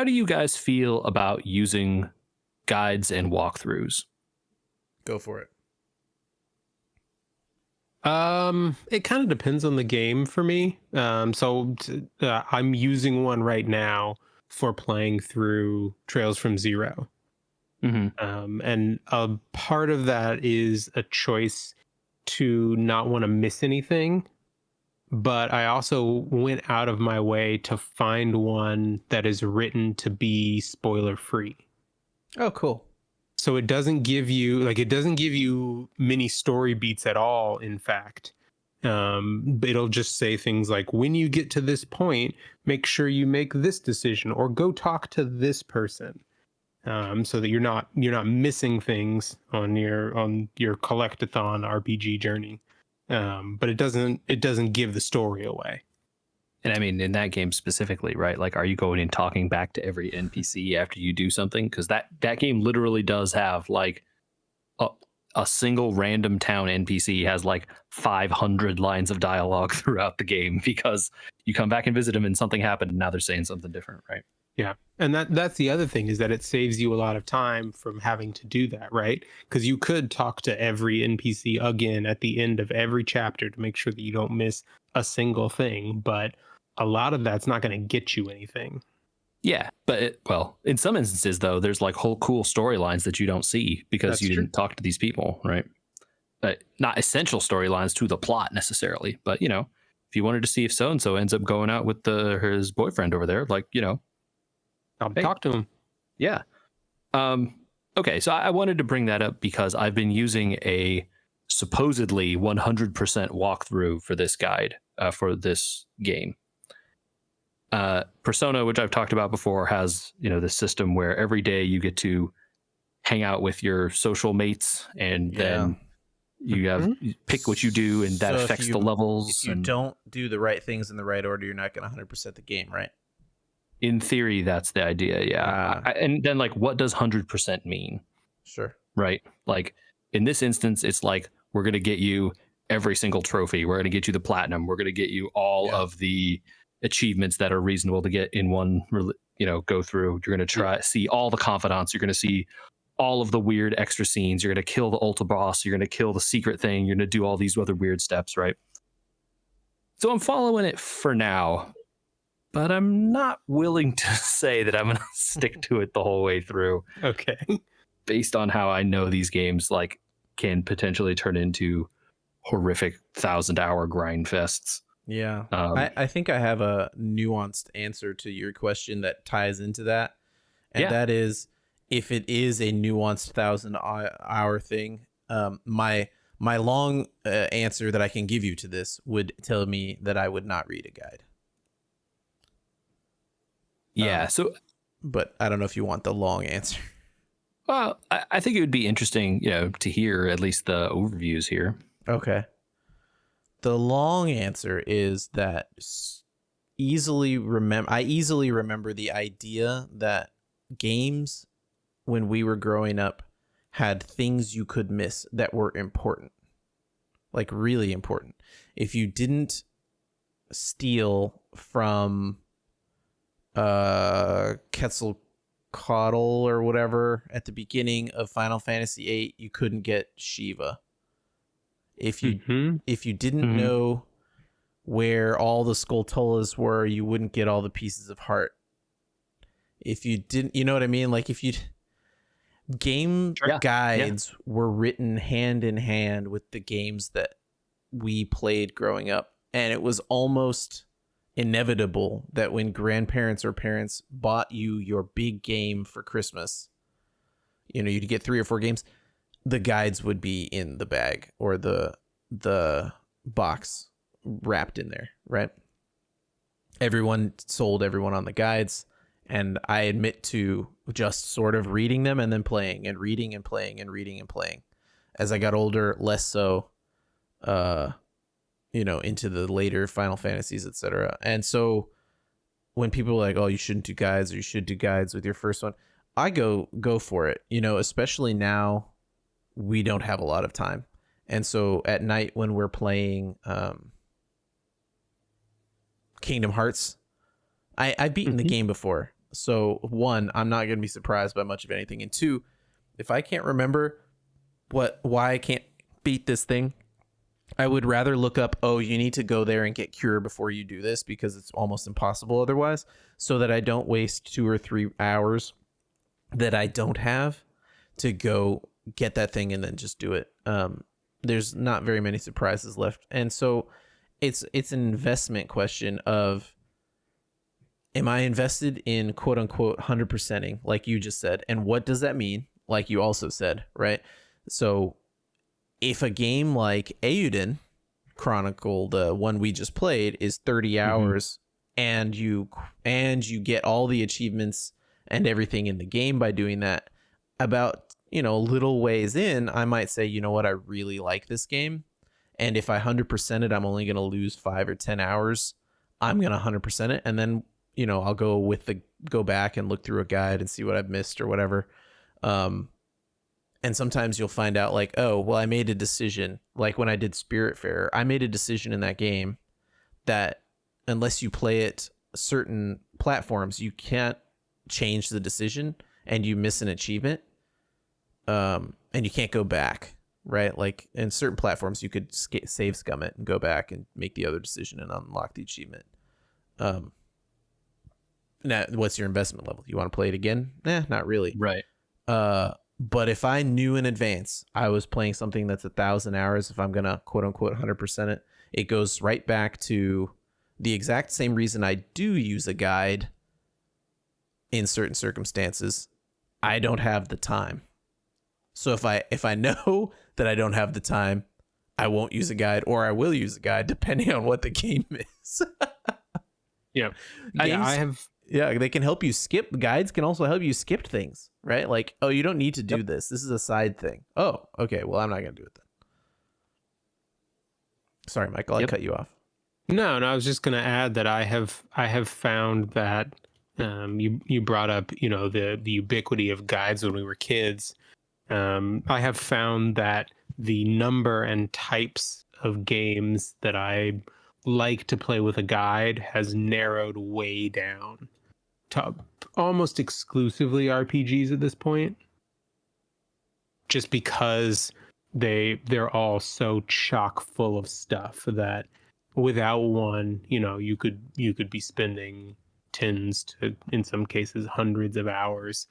do you guys feel about using guides and walkthroughs? Go for it. It kind of depends on the game for me. I'm using one right now for playing through Trails from Zero. Mm-hmm. And a part of that is a choice to not want to miss anything. But I also went out of my way to find one that is written to be spoiler free. Oh, cool. So it doesn't give you many story beats at all, in fact. It'll just say things like, when you get to this point, make sure you make this decision or go talk to this person. So that you're not missing things on your collectathon RPG journey. But it doesn't give the story away. And I mean, in that game specifically, right? Like, are you going and talking back to every NPC after you do something? Because that game literally does have like a single random town NPC has like 500 lines of dialogue throughout the game because you come back and visit them and something happened and now they're saying something different, right? Yeah. And that's the other thing, is that it saves you a lot of time from having to do that, right? Because you could talk to every NPC again at the end of every chapter to make sure that you don't miss a single thing. But a lot of that's not going to get you anything. Yeah. But in some instances, though, there's like whole cool storylines that you don't see because That's you true. didn't talk to these people, right? Not essential storylines to the plot necessarily. But, if you wanted to see if so-and-so ends up going out with his boyfriend over there, like, I'll Hey. talk to him. Yeah. Okay, so I wanted to bring that up because I've been using a supposedly 100% walkthrough for this guide, for this game. Persona, which I've talked about before, has, this system where every day you get to hang out with your social mates and then you pick what you do and that So if affects you- the levels. If you don't do the right things in the right order, you're not going to 100% the game, right? In theory, that's the idea, yeah. And then, like, what does 100% mean? Sure. Right? Like, in this instance, it's like, we're going to get you every single trophy. We're going to get you the platinum. We're going to get you all of the achievements that are reasonable to get in one, go through. You're going to try see all the confidants. You're going to see all of the weird extra scenes. You're going to kill the ultra boss. You're going to kill the secret thing. You're going to do all these other weird steps, right? So I'm following it for now, but I'm not willing to say that I'm going to stick to it the whole way through. Okay. Based on how I know these games like can potentially turn into horrific 1,000-hour grind fests. Yeah. I think I have a nuanced answer to your question that ties into that. And that is, if it is a nuanced 1,000-hour thing, my long answer that I can give you to this would tell me that I would not read a guide. Yeah. But I don't know if you want the long answer. Well, I think it would be interesting, to hear at least the overviews here. Okay. The long answer is that I easily remember the idea that games when we were growing up had things you could miss that were important. Like really important. If you didn't steal from Quetzalcoatl or whatever at the beginning of Final Fantasy VIII, you couldn't get Shiva. If you didn't know where all the Skulltulas were, you wouldn't get all the pieces of heart. If you didn't, you know what I mean? Like if you game guides were written hand in hand with the games that we played growing up, and it was almost inevitable that when grandparents or parents bought you your big game for Christmas, you know, you'd get 3 or 4 games, the guides would be in the bag or the box wrapped in there, right? Everyone sold everyone on the guides, and I admit to just sort of reading them and then playing and reading and playing and reading and playing. As I got older, less so, you know, into the later Final Fantasies, etc. And so when people are like, oh, you shouldn't do guides or you should do guides with your first one, I go for it, you know, especially now we don't have a lot of time. And so at night when we're playing Kingdom Hearts, I've beaten the game before. So 1, I'm not going to be surprised by much of anything. And 2, if I can't remember why I can't beat this thing, I would rather look up, oh, you need to go there and get cure before you do this because it's almost impossible otherwise, so that I don't waste 2 or 3 hours that I don't have to go get that thing and then just do it. There's not very many surprises left. And so it's an investment question of, am I invested in quote unquote 100%ing, like you just said? And what does that mean? Like you also said, right? So if a game like Eiyuden Chronicle, the one we just played, is 30 hours and you get all the achievements and everything in the game by doing that, about, you know, little ways in, I might say, you know what, I really like this game. And if I 100% it, I'm only going to lose 5 or 10 hours. I'm going to 100% it. And then, you know, I'll go back and look through a guide and see what I've missed or whatever. And sometimes you'll find out like, oh, well, I made a decision. Like when I did Spiritfarer, I made a decision in that game that unless you play it certain platforms, you can't change the decision and you miss an achievement. And you can't go back, right? Like in certain platforms, you could save scum it and go back and make the other decision and unlock the achievement. Now, what's your investment level? You want to play it again? Not really. Right. But if I knew in advance I was playing something that's 1,000 hours, if I'm going to quote unquote 100% it, it goes right back to the exact same reason I do use a guide in certain circumstances. I don't have the time. So if I know that I don't have the time, I won't use a guide, or I will use a guide depending on what the game is. Yeah. I have. Yeah, they can help you skip. Guides can also help you skip things, right? Like, oh, you don't need to do this. This is a side thing. Oh, okay. Well, I'm not going to do it then. Sorry, Michael, I cut you off. No, I was just going to add that I have found that you brought up, you know, the ubiquity of guides when we were kids. I have found that the number and types of games that I like to play with a guide has narrowed way down to almost exclusively RPGs at this point, just because they're all so chock full of stuff that without one, you know, you could be spending tens to, in some cases, hundreds of hours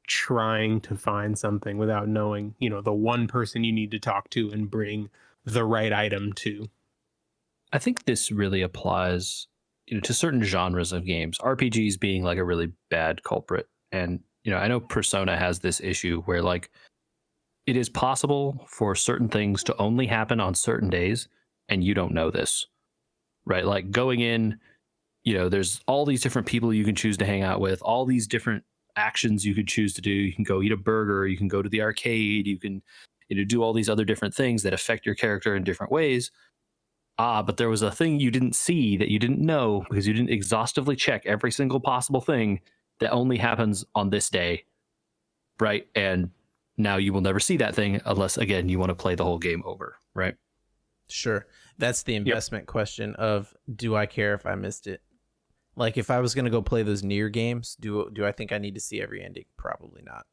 trying to find something without knowing, you know, the one person you need to talk to and bring the right item to. I think this really applies, you know, to certain genres of games, RPGs being like a really bad culprit. And, you know, I know Persona has this issue where like it is possible for certain things to only happen on certain days and you don't know this, right? Like going in, you know, there's all these different people you can choose to hang out with, all these different actions you could choose to do. You can go eat a burger, you can go to the arcade, you can, you know, do all these other different things that affect your character in different ways. But there was a thing you didn't see that you didn't know because you didn't exhaustively check every single possible thing that only happens on this day, right? And now you will never see that thing unless, again, you want to play the whole game over, right? Sure. That's the investment question of, do I care if I missed it? Like if I was gonna go play those Nier games, do I think I need to see every ending? Probably not.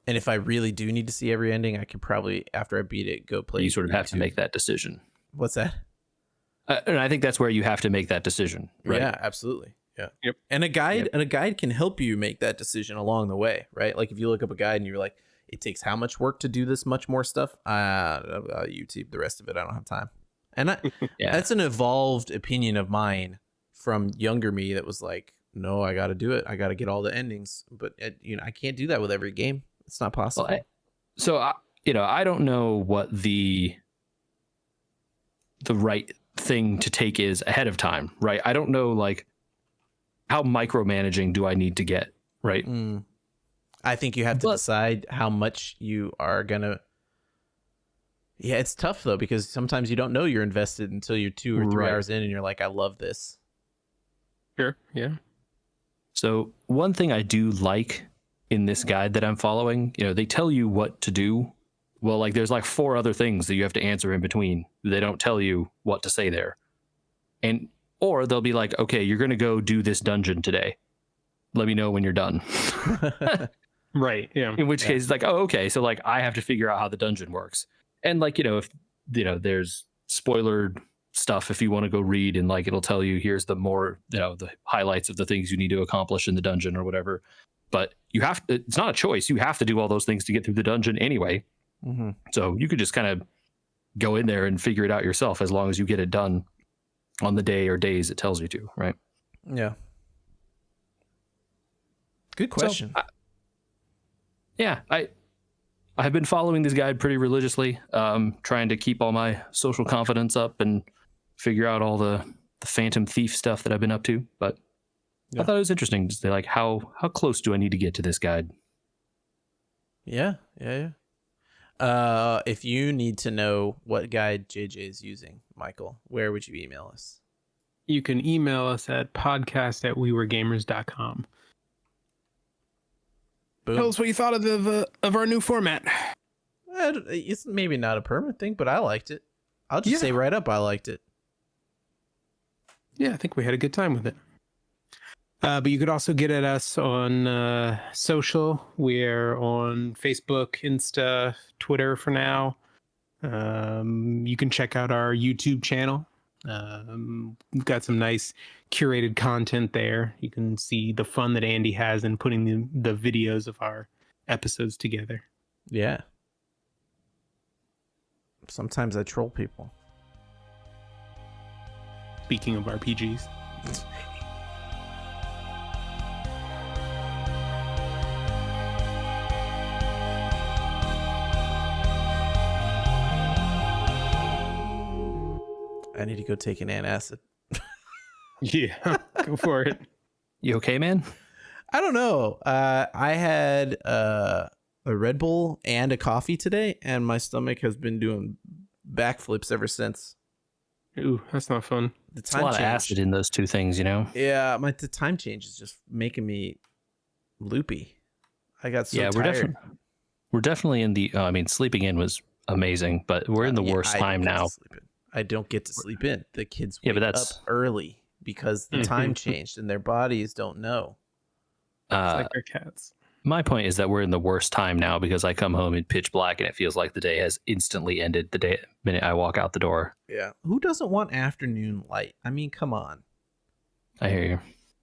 And if I really do need to see every ending, I could probably, after I beat it, go play. You sort of have to YouTube. make that decision. What's that? And I think that's where you have to make that decision, right? Yeah, absolutely. Yeah. Yep. And a guide can help you make that decision along the way, right? Like if you look up a guide and you're like, it takes how much work to do this much more stuff? I'll YouTube the rest of it. I don't have time. And that's an evolved opinion of mine from younger me that was like, no, I got to do it. I got to get all the endings. But I can't do that with every game. It's not possible. Well, I don't know what the right thing to take is ahead of time, right? I don't know, like, how micromanaging do I need to get, right? I think you have to decide how much you are gonna. Yeah, it's tough though, because sometimes you don't know you're invested until you're 2 or 3 hours in and you're like, I love this. Sure. Yeah. So one thing I do like in this guide that I'm following, they tell you what to do. Well, like there's like 4 other things that you have to answer in between. They don't tell you what to say there. Or they'll be like, okay, you're going to go do this dungeon today. Let me know when you're done. Right. Yeah. In which case it's like, oh, okay. So like I have to figure out how the dungeon works. And like, if, there's spoilered stuff, if you want to go read and like, it'll tell you, here's the more, the highlights of the things you need to accomplish in the dungeon or whatever. But it's not a choice. You have to do all those things to get through the dungeon anyway. Mm-hmm. So you could just kind of go in there and figure it out yourself as long as you get it done on the day or days it tells you to, right? Yeah. Good question. So, I have been following this guide pretty religiously, trying to keep all my social confidence up and figure out all the Phantom Thief stuff that I've been up to. But I thought it was interesting to say, like, how close do I need to get to this guide? Yeah. If you need to know what guide JJ is using, Michael, where would you email us? You can email us at podcast@weweregamers.com. Boom. Tell us what you thought of our new format. It's maybe not a permanent thing, but I liked it. I'll just say right up, I liked it. Yeah, I think we had a good time with it. But you could also get at us on social. We're on Facebook, Insta, Twitter for now. You can check out our YouTube channel. We've got some nice curated content there. You can see the fun that Andy has in putting the videos of our episodes together. Yeah. Sometimes I troll people. Speaking of RPGs. I need to go take an antacid. Yeah, go for it. You okay, man? I don't know. I had a Red Bull and a coffee today, and my stomach has been doing backflips ever since. Ooh, that's not fun. There's a lot of acid in those 2 things, Yeah, the time change is just making me loopy. I got so tired. We're definitely in the. Sleeping in was amazing, but we're in the worst time now. I don't get to sleep in. The kids wake but up early because the time changed and their bodies don't know. It's like their cats. My point is that we're in the worst time now because I come home in pitch black and it feels like the day has instantly ended the minute I walk out the door. Yeah. Who doesn't want afternoon light? I mean, come on. I hear you.